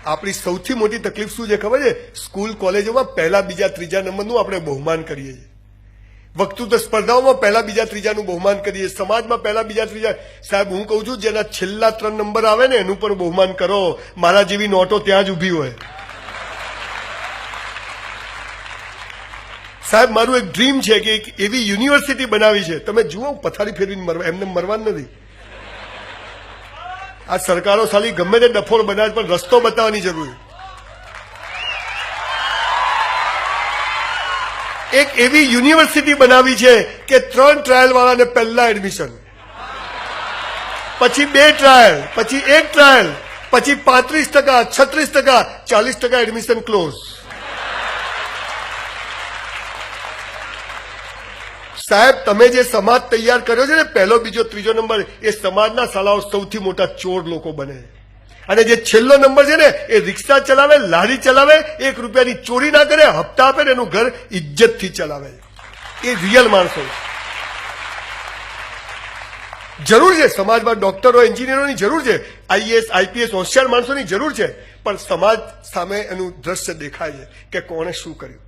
આપણી સૌથી મોટી તકલીફ શું છે ખબર છે? સ્કૂલ કોલેજોમાં પહેલા બીજા ત્રીજા નંબરનું આપણે બહુમાન કરીએ છીએ. વક્તૃત્વ સ્પર્ધાઓમાં પહેલા બીજા ત્રીજાનું બહુમાન કરીએ, સમાજમાં પહેલા બીજા ત્રીજા. સાહેબ હું કહું છું જેના છેલ્લા 3 નંબર આવે ને એનું પણ બહુમાન કરો. મારા જેવી નોટો ત્યાં જ ઉભી હોય. સાહેબ મારું એક ડ્રીમ છે કે એક એવી યુનિવર્સિટી બનાવી છે. તમે જુઓ પથારી ફેરવીને મરવા, એમને મરવાનું નથી. આ સરકારો સાલી ગમે તે ડફોળ બનાવે પણ રસ્તો બતાવવાની જરૂર. એક એવી યુનિવર્સિટી બનાવી છે કે 3 ટ્રાયલ વાળાને પહેલા એડમિશન, પછી 2 ટ્રાયલ, પછી 1 ટ્રાયલ, પછી 35%, 36%, 40% એડમિશન ક્લોઝ. સાહેબ તમે જે સમાજ તૈયાર કર્યો છે ને પહેલો બીજો ત્રીજો નંબર, એ સમાજના સાલાઓ સૌથી મોટા ચોર લોકો બને. અને જે છેલ્લો નંબર છે ને એ રિક્ષા ચલાવે, લારી ચલાવે, 1 રૂપિયાની ચોરી ના કરે, હપ્તા આપે ને એનું ઘર ઇજ્જતથી ચલાવે. એ રિયલ માણસો. જરૂર છે સમાજમાં ડોક્ટરો એન્જિનિયરોની જરૂર છે, આઈએએસ આઈપીએસ હોશિયાર માણસોની જરૂર છે, પણ સમાજ સામે એનું દ્રશ્ય દેખાય છે કે કોણે શું કર્યું.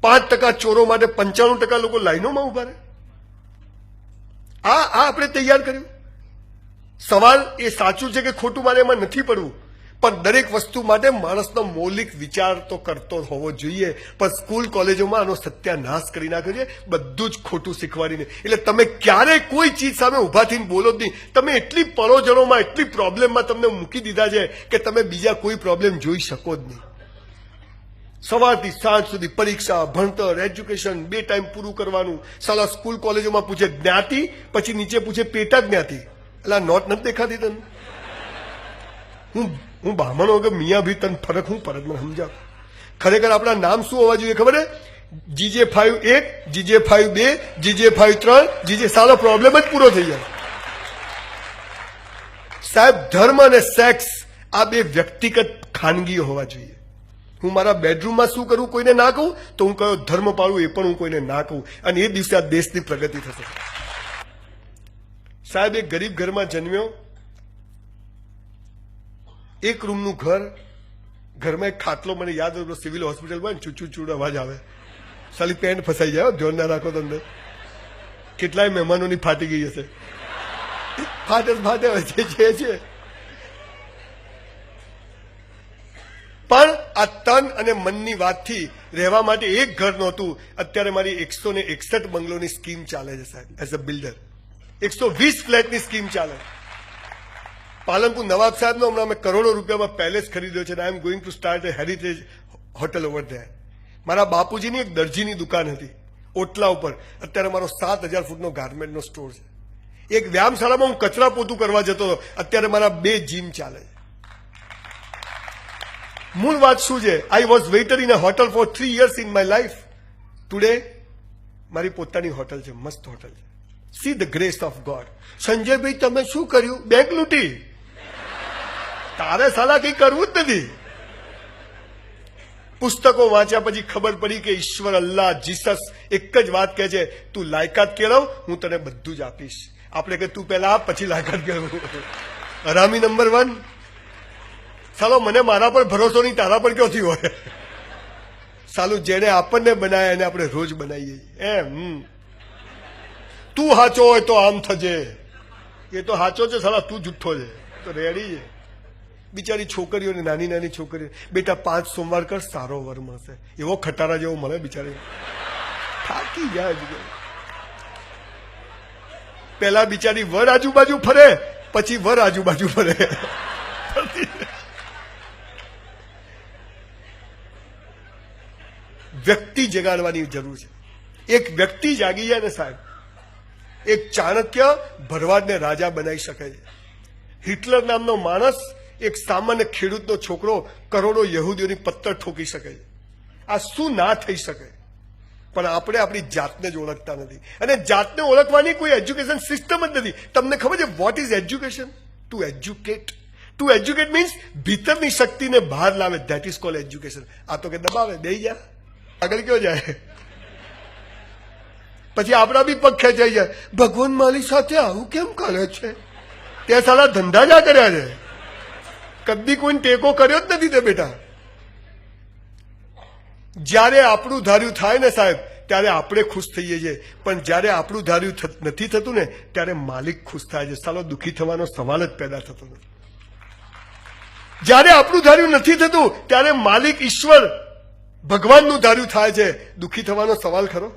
5% ચોરો માટે 95% લોકો લાઈનોમાં ઉભા રહે. આ આપણે તૈયાર કર્યું. સવાલ એ સાચું છે કે ખોટું મારે એમાં નથી પડવું, પણ દરેક વસ્તુ માટે માણસનો મૌલિક વિચાર તો કરતો હોવો જોઈએ. પણ સ્કૂલ કોલેજોમાં આનો સત્યાનાશ કરી નાખ્યો છે, બધું જ ખોટું શીખવાડીને. એટલે તમે ક્યારેય કોઈ ચીજ સામે ઉભા થઈને બોલો જ નહીં. તમે એટલી પરોજનોમાં, એટલી પ્રોબ્લેમમાં તમને મૂકી દીધા છે કે તમે બીજા કોઈ પ્રોબ્લેમ જોઈ શકો જ નહીં. સવારથી સાંજ સુધી પરીક્ષા, ભણતર, એજ્યુકેશન, 2 ટાઈમ પૂરું કરવાનું. સાલા સ્કૂલ કોલેજોમાં પૂછે જ્ઞાતિ, પછી નીચે પૂછે પેટા જ્ઞાતિ. એટલે નોટ નથી દેખાતી તને? હું બ્રાહ્મણ વગર મિયા ભી તને ફરક હું પરત મને સમજાવ. ખરેખર આપણા નામ શું હોવા જોઈએ ખબર છે? GJ5 1, GJ5 2, GJ5 3, GJ. સાલો problem જ પૂરો થઈ જાય. સાહેબ ધર્મ અને સેક્સ આ 2 વ્યક્તિગત ખાનગી હોવા જોઈએ. હું મારા બેડરૂમમાં શું કરું કોઈને ના કહું, તો હું કયો ધર્મ પાળું એ પણ હું કોઈને ના કહું. અને એ દિવસે આ દેશની પ્રગતિ થશે. સાહેબ એક ગરીબ ઘરમાં જન્મ્યો, 1 રૂમનું ઘર, ઘરમાં એક ખાટલો. મને યાદ હોય સિવિલ હોસ્પિટલમાં ચૂચૂ અવાજ આવે, સાલી પેન્ટ ફસાઈ જાય, ધ્યાન ના રાખો તમને. કેટલાય મહેમાનોની ફાટી ગઈ હશે. ફાટે છે. પણ આ તન અને મનની વાતથી રહેવા માટે એક ઘર નહોતું. અત્યારે મારી 161 બંગલોની સ્કીમ ચાલે છે સાહેબ. એઝ અ બિલ્ડર 120 ફ્લેટની સ્કીમ ચાલે. પાલનપુર નવાબ સાહેબનો હમણાં મેં કરોડો રૂપિયામાં પેલેસ ખરીદ્યો છે. I am going to start a heritage hotel over there. મારા બાપુજીની એક દરજીની દુકાન હતી ઓટલા ઉપર. અત્યારે મારો 7000 ફૂટનો ગાર્મેન્ટનો સ્ટોર છે. એક વ્યાયામશાળામાં હું કચરા પોતું કરવા જતો હતો. અત્યારે મારા 2 જીમ ચાલે છે. મૂળ વાત શું છે? I was waiter in a hotel for 3 years in my life. Today મારી પોતાની હોટલ છે, મસ્ત હોટલ છે. See the grace of God. Sanjaybhai તમે શું કર્યું? બેંક લૂંટી. તારે સાલા કઈ કરવું જ નથી. પુસ્તકો વાંચ્યા પછી ખબર પડી કે ઈશ્વર, અલ્લાહ, જીસસ એક જ વાત કહે છે, તું લાયકાત કેળવ, હું તને બધું જ આપીશ. આપણે કે તું પહેલા આપ પછી લાયકાત કેળવ. હરામી નંબર 1. સાલો મને મારા પર ભરોસો નહીં, તારા પર ક્યાંથી હોય? સાલું જેને આપણને બનાવ્યા એને આપણે રોજ બનાવીએ એમ. તું સાચો હોય તો આમ થજે. એ તો સાચો છે સાલા, તું જુઠ્ઠો છે તો રેડી છે. બિચારી છોકરીઓને, નાની નાની છોકરીઓ, બેટા 5 સોમવાર કર, સારો વર મળશે. એવો ખટારા જેવો મળે બિચારી. થાકી જાય. પેલા બિચારી વર આજુબાજુ ફરે, પછી વર આજુબાજુ ફરે. વ્યક્તિ જગાડવાની જરૂર છે. એક વ્યક્તિ જાગી જાય ને સાહેબ, એક ચાણક્ય ભરવાડને રાજા બનાવી શકે છે. હિટલર નામનો માણસ એક સામાન્ય ખેડૂતનો છોકરો કરોડો યહૂદીઓની પત્તર ઠોકી શકે છે. આ શું ના થઈ શકે? પણ આપણે આપણી જાતને જ ઓળખતા નથી. અને જાતને ઓળખવાની કોઈ એજ્યુકેશન સિસ્ટમ જ નથી. તમને ખબર છે what is education? To educate. To educate means ભીતરની શક્તિને બહાર લાવે. That is called education. આ તો કે દબાવે, દઈ જા, આગળ કયો જાય. પછી આપણા બી પગ ખેંચાઈ જાય. ભગવાન મારી સાથે આવું કેમ કરે છે? તે સાલા ધંધા જ કર્યા છે. કદી કોઈ ટેકો કર્યો જ નથી તે બેટા. જ્યારે આપણું ધાર્યું થાય ને સાહેબ ત્યારે આપણે ખુશ થઈએ છીએ, પણ જ્યારે આપણું ધાર્યું નથી થતું ને ત્યારે માલિક ખુશ થાય છે. સાલો દુઃખી થવાનો સવાલ જ પેદા થતો નથી. જ્યારે આપણું ધાર્યું નથી થતું ત્યારે માલિક ઈશ્વર ભગવાનનું ધાર્યું થાય છે. દુઃખી થવાનો સવાલ ખરો?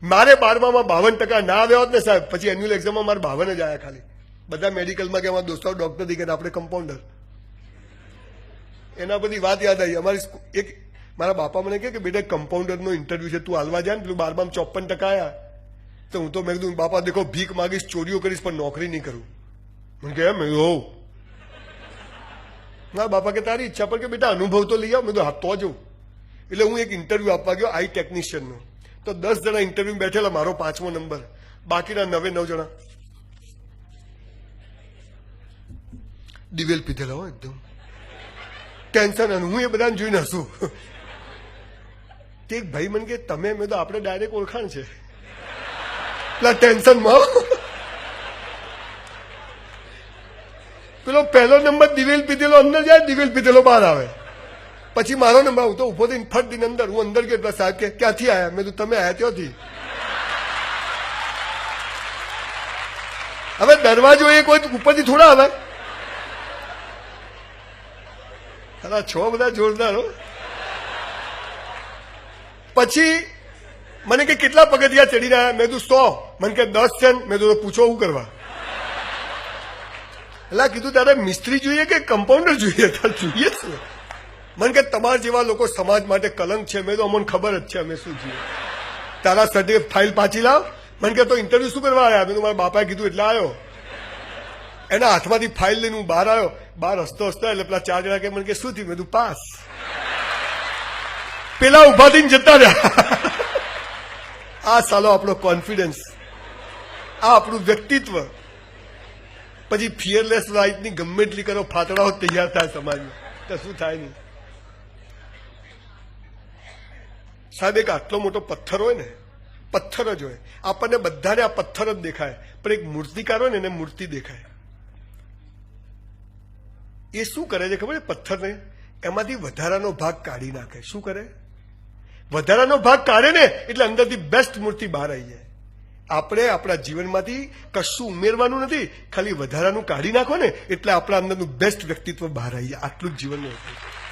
મારે 12માં 52% ના આવ્યા હોત ને સાહેબ, પછી એન્યુઅલ એક્ઝામમાં મારે 52 જ આવ્યા ખાલી. બધા મેડિકલમાં કે અમારા દોસ્તારો ડોક્ટર થઈ ગયા, આપણે કમ્પાઉન્ડર. એના બધી વાત યાદ આવી. અમારી એક મારા બાપા મને કહે કે બેટા કમ્પાઉન્ડરનો ઇન્ટરવ્યુ છે, તું હાલવા જાય ને. પેલું 12માં 54% આવ્યા. તો હું તો મેં કીધું બાપા દેખો ભીખ માગીશ, ચોરીઓ કરીશ, પણ નોકરી નહીં કરું. મને કહે એમ હોઉં. મારા બાપા કે તારી ઈચ્છા પર કે બેટા અનુભવ તો લઈ આવ. મેં તો હા તો જવું. એટલે હું એક ઇન્ટરવ્યુ આપવા ગયો આઈ ટેકનિશિયનનો. તો 10 જણા ઇન્ટરવ્યુ બેઠેલા, મારો 5મો નંબર, બાકીના 9 જણા દિવેલ પીધેલા હોય એકદમ ટેન્શન. હું એ બધાને જોઈને હસું. તે એક ભાઈ મને કે તમે, મેં તો આપણે ડાયરેક્ટ ઓળખાણ છે પેલા ટેન્શનમાં. પેલો પહેલો નંબર દિવેલ પીધેલો અંદર જાય, દિવેલ પીધેલો બહાર આવે. પછી મારો નંબર, હું તો ઉભો થઈને ફટ દિન અંદર, હું અંદર ગયો એટલે સાહેબ કે ક્યાંથી આવ્યા? મેં તો તમે આવ્યા ત્યાંથી. હવે દરવાજો એ કોઈ ઉપરથી થોડા આવે. અલા છો બધા જોરદાર હો. પછી મને કે કેટલા પગથિયા ચડીને આવ્યા? મેં કીધું 100. મને કે 10 છે. મેં તો પૂછો શું કરવા? એટલે કીધું તારે મિસ્ત્રી જોઈએ કે કમ્પાઉન્ડર જોઈએ? તારે જોઈએ છે. મને કે તમારા જેવા લોકો સમાજ માટે કલંક છે. મેં તો અમને ખબર જ છે અમે શું છીએ. તારા સર્ટિફિકેટ ફાઇલ પાછી લાવ. મને કે તો ઇન્ટરવ્યુ શું કરવા આવ્યા? મેં તો મારા બાપાએ કીધું એટલે આવ્યો. એના હાથમાંથી ફાઇલ લઈને હું બહાર આવ્યો. બહાર હસતો એટલે પેલા 4 જણા કે મને કે શું થયું? મેં કીધું પાસ. પેલા ઉભા થઈને જતા રહ્યા. આ સાલો આપણો કોન્ફિડન્સ, આ આપણું વ્યક્તિત્વ. પછી ફિયરલેસ લાઈફની ગમે એટલી કરો, ફાતડાઓ તૈયાર થાય સમાજમાં, તો શું થાય નહીં. સાહેબ એક આટલો મોટો પથ્થર હોય ને, પથ્થર જ હોય, આપણને બધાને આ પથ્થર જ દેખાય, પણ એક મૂર્તિકાર હોય ને એને મૂર્તિ દેખાય. એ શું કરે છે ખબર છે? પથ્થરને એમાંથી વધારાનો ભાગ કાઢી નાખે. શું કરે? વધારાનો ભાગ કાઢે ને એટલે અંદરથી બેસ્ટ મૂર્તિ બહાર આવી જાય. આપણે આપણા જીવનમાંથી કશું ઉમેરવાનું નથી, ખાલી વધારાનું કાઢી નાખો ને એટલે આપણા અંદરનું બેસ્ટ વ્યક્તિત્વ બહાર આવી જાય. આટલું જ જીવનનું હતું.